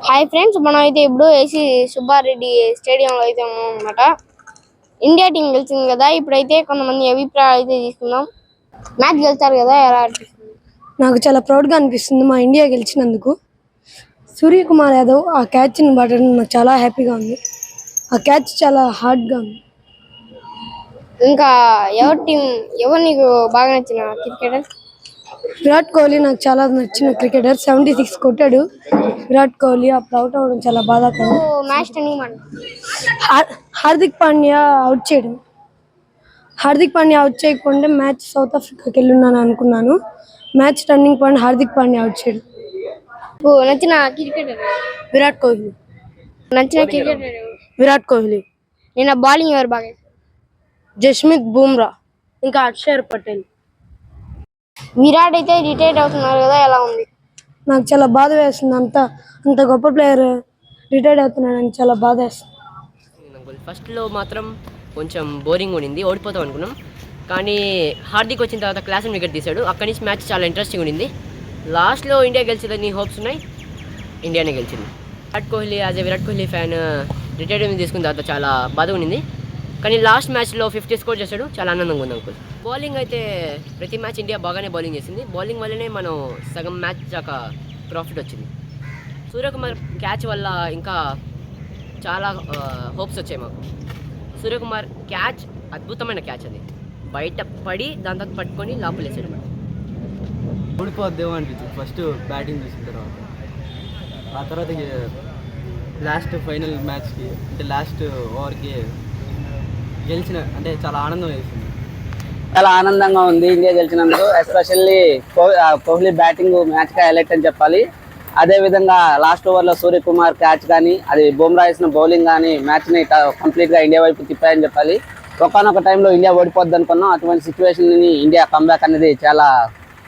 Hi friends, మనం అయితే ఇప్పుడు ఏసీ సుబ్బారెడ్డి స్టేడియంలో అయితే ఉన్నాం అన్నమాట. ఇండియా టీం గెలిచింది కదా. ఇప్పుడైతే కొంతమంది అభిప్రాయాలు అయితే తీసుకుందాం. మ్యాచ్ గెలిచారు కదా, ఎలా అనిపిస్తుంది? నాకు చాలా ప్రౌడ్గా అనిపిస్తుంది మా ఇండియా గెలిచినందుకు. సూర్యకుమార్ యాదవ్ ఆ క్యాచ్ని పట్టడం నాకు చాలా హ్యాపీగా ఉంది. ఆ క్యాచ్ చాలా హార్డ్గా ఉంది. ఇంకా ఎవరు నీకు బాగా నచ్చిన క్రికెటర్? విరాట్ కోహ్లీ నాకు చాలా నచ్చిన క్రికెటర్. 76 కొట్టాడు విరాట్ కోహ్లీ. అప్పుడు అవుట్ అవ్వడం చాలా బాధాకరం. Match turning Hardik Pandya out చేయడం. హార్దిక్ పాండ్యా అవుట్ చేయకుండా మ్యాచ్ సౌత్ ఆఫ్రికాకి వెళ్ళున్నాను అనుకున్నాను. Match turning point Hardik Pandya out చేయడం. నచ్చిన క్రికెటర్? విరాట్ కోహ్లీ. నచ్చిన క్రికెటర్? విరాట్ కోహ్లీ. నిన్న బౌలింగ్ ఎవరు బాగా? జస్మిత్ బుమ్రా, ఇంకా అక్షర్ పటేల్. విరాట్ అయితే రిటైర్డ్ అవుతున్నారు కదా, ఎలా ఉంది? నాకు చాలా బాధ వేస్తుంది. అంత గొప్ప ప్లేయర్ రిటైర్డ్ అవుతున్నాడని చాలా బాధ వేస్తుంది. ఫస్ట్లో మాత్రం కొంచెం బోరింగ్ ఉండింది, ఓడిపోతాం అనుకున్నాం. కానీ హార్దిక్ వచ్చిన తర్వాత క్లాస్ వికెట్ తీశాడు. అక్కడి నుంచి మ్యాచ్ చాలా ఇంట్రెస్టింగ్ ఉండింది. లాస్ట్లో ఇండియా గెలిచిందని హోప్స్ ఉన్నాయి. ఇండియానే గెలిచింది. విరాట్ కోహ్లీ విరాట్ కోహ్లీ ఫ్యాన్ రిటైర్మెంట్ తీసుకున్న తర్వాత చాలా బాధ ఉండింది. కానీ లాస్ట్ మ్యాచ్లో 50 స్కోర్ చేశాడు. చాలా ఆనందంగా ఉంది అంకుల్. బౌలింగ్ అయితే ప్రతి మ్యాచ్ ఇండియా బాగానే బౌలింగ్ చేసింది. బౌలింగ్ వల్లనే మనం సగం మ్యాచ్ దాకా ప్రాఫిట్ వచ్చింది. సూర్యకుమార్ క్యాచ్ వల్ల ఇంకా చాలా హోప్స్ వచ్చాయి మాకు. సూర్యకుమార్ క్యాచ్ అద్భుతమైన క్యాచ్. అది బయట పడి దాని తర్వాత పట్టుకొని లోపలేసాడు. ఓడిపోద్దేమో అనిపించింది ఫస్ట్ బ్యాటింగ్ చూసిన తర్వాత. ఆ తర్వాత లాస్ట్ ఫైనల్ మ్యాచ్కి అంటే లాస్ట్ ఓవర్కి గెలిచిన అంటే చాలా ఆనందం వేసింది. చాలా ఆనందంగా ఉంది ఇండియా గెలిచినందుకు. ఎస్పెషల్లీ కోహ్లీ బ్యాటింగ్ మ్యాచ్కి హైలైట్ అని చెప్పాలి. అదేవిధంగా లాస్ట్ ఓవర్లో సూర్యకుమార్ క్యాచ్ కానీ, అది బుమ్రా వేసిన బౌలింగ్ కానీ మ్యాచ్ని కంప్లీట్గా ఇండియా వైపు తిప్పాయని చెప్పాలి. ఒకనొక టైంలో ఇండియా ఓడిపోద్ది అనుకున్నాం. అటువంటి సిచ్యువేషన్ని ఇండియా కంబ్యాక్ అనేది చాలా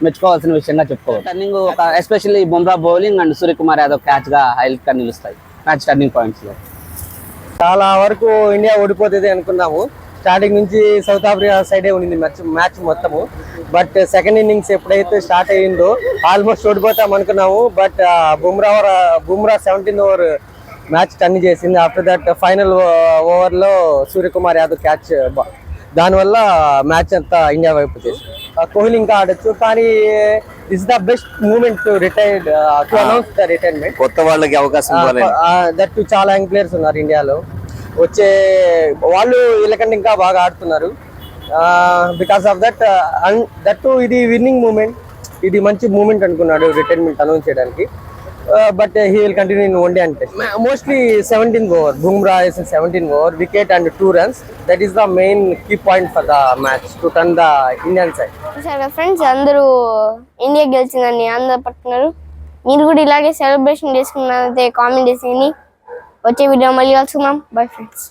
మెచ్చుకోవాల్సిన విషయంగా చెప్పుకోవాలి. Turning especially Bumrah bowling and Suryakumar Yadav క్యాచ్గా హైలైట్గా నిలుస్తాయి మ్యాచ్ టర్నింగ్ పాయింట్స్లో. చాలా వరకు ఇండియా ఓడిపోతుంది అనుకున్నాము. స్టార్టింగ్ నుంచి సౌత్ ఆఫ్రికా సైడే ఉండింది మ్యాచ్ మొత్తము. బట్ సెకండ్ ఇన్నింగ్స్ ఎప్పుడైతే స్టార్ట్ అయ్యిందో ఆల్మోస్ట్ ఓడిపోతాం అనుకున్నాము. But Bumrah 17th over match turn చేసింది. ఆఫ్టర్ దట్ ఫైనల్ ఓవర్లో సూర్యకుమార్ యాదవ్ క్యాచ్, దానివల్ల మ్యాచ్ అంతా ఇండియా వైపు చేసింది. కోహ్లీ ఇంకా ఆడొచ్చు, కానీ it's the best moment to announce the retirement. కొత్త వాళ్ళకి అవకాశం దట్ చాలా యంగ్ ప్లేయర్స్ ఉన్నారు ఇండియాలో. వచ్చే వాళ్ళు వీళ్ళకంటే ఇంకా బాగా ఆడుతున్నారు. బికాస్ ఆఫ్ దట్ దట్ ఇది విన్నింగ్ మూమెంట్, ఇది మంచి మూమెంట్ అనుకున్నాడు రిటైర్మెంట్ అనౌన్స్ చేయడానికి. But he will continue in one day అంటే mostly 17th over Bumrah is 17th over wicket and 2 runs. That is the main key point for the match to turn the Indian side. Friends, అందరూ India గెలిచిందని అందరూ పట్టుకున్నారు. మీరు కూడా ఇలాగే celebration చేసుకున్నారైతే comment చేసి వచ్చే వీడియో మళ్ళీ కలుసుకుందాం. Bye friends.